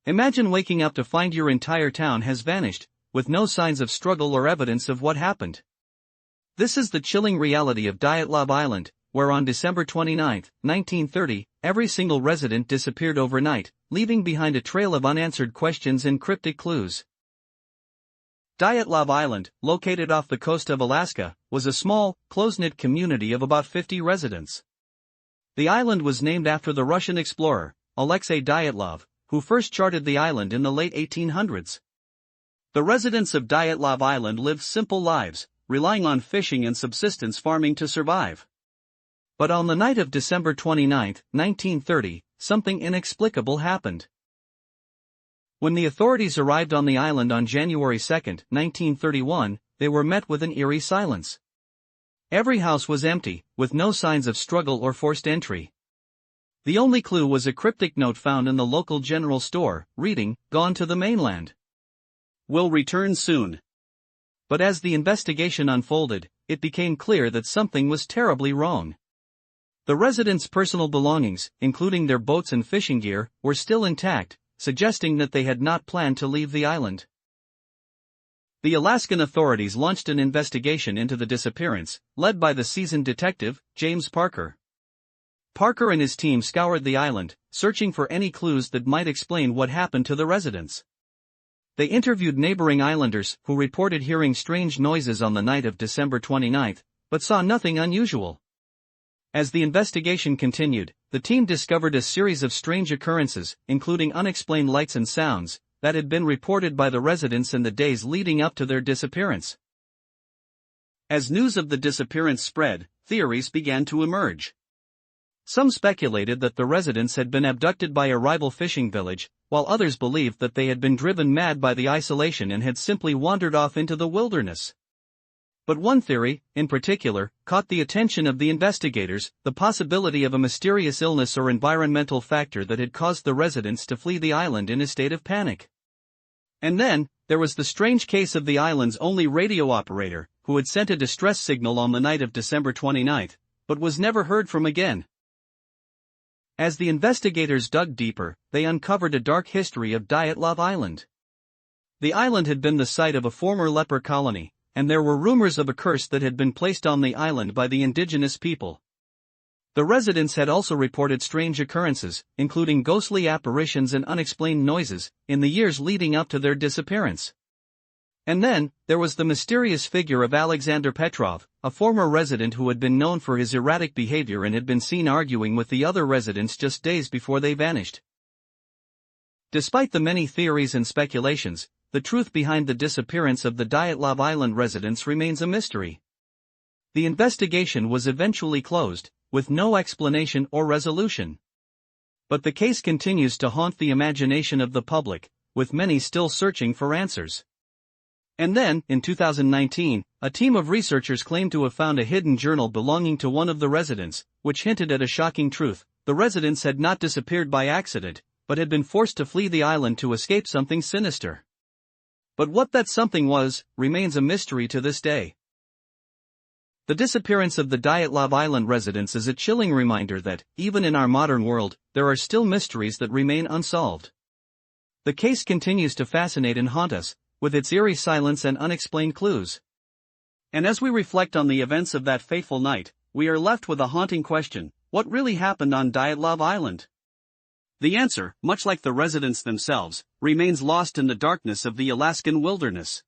Imagine waking up to find your entire town has vanished, with no signs of struggle or evidence of what happened. This is the chilling reality of Dyatlov Island, where on December 29, 1930, every single resident disappeared overnight, leaving behind a trail of unanswered questions and cryptic clues. Dyatlov Island, located off the coast of Alaska, was a small, close-knit community of about 50 residents. The island was named after the Russian explorer, Alexei Dyatlov, who first charted the island in the late 1800s. The residents of Dyatlov Island lived simple lives, relying on fishing and subsistence farming to survive. But on the night of December 29, 1930, something inexplicable happened. When the authorities arrived on the island on January 2, 1931, they were met with an eerie silence. Every house was empty, with no signs of struggle or forced entry. The only clue was a cryptic note found in the local general store, reading, "Gone to the mainland. Will return soon." But as the investigation unfolded, it became clear that something was terribly wrong. The residents' personal belongings, including their boats and fishing gear, were still intact, suggesting that they had not planned to leave the island. The Alaskan authorities launched an investigation into the disappearance, led by the seasoned detective, James Parker. Parker and his team scoured the island, searching for any clues that might explain what happened to the residents. They interviewed neighboring islanders who reported hearing strange noises on the night of December 29, but saw nothing unusual. As the investigation continued, the team discovered a series of strange occurrences, including unexplained lights and sounds, that had been reported by the residents in the days leading up to their disappearance. As news of the disappearance spread, theories began to emerge. Some speculated that the residents had been abducted by a rival fishing village, while others believed that they had been driven mad by the isolation and had simply wandered off into the wilderness. But one theory, in particular, caught the attention of the investigators: the possibility of a mysterious illness or environmental factor that had caused the residents to flee the island in a state of panic. And then, there was the strange case of the island's only radio operator, who had sent a distress signal on the night of December 29, but was never heard from again. As the investigators dug deeper, they uncovered a dark history of Dyatlov Island. The island had been the site of a former leper colony, and there were rumors of a curse that had been placed on the island by the indigenous people. The residents had also reported strange occurrences, including ghostly apparitions and unexplained noises, in the years leading up to their disappearance. And then, there was the mysterious figure of Alexander Petrov, a former resident who had been known for his erratic behavior and had been seen arguing with the other residents just days before they vanished. Despite the many theories and speculations, the truth behind the disappearance of the Dyatlov Island residents remains a mystery. The investigation was eventually closed, with no explanation or resolution. But the case continues to haunt the imagination of the public, with many still searching for answers. And then, in 2019, a team of researchers claimed to have found a hidden journal belonging to one of the residents, which hinted at a shocking truth: the residents had not disappeared by accident, but had been forced to flee the island to escape something sinister. But what that something was, remains a mystery to this day. The disappearance of the Dyatlov Island residents is a chilling reminder that, even in our modern world, there are still mysteries that remain unsolved. The case continues to fascinate and haunt us, with its eerie silence and unexplained clues. And as we reflect on the events of that fateful night, we are left with a haunting question: what really happened on Dyatlov Island? The answer, much like the residents themselves, remains lost in the darkness of the Alaskan wilderness.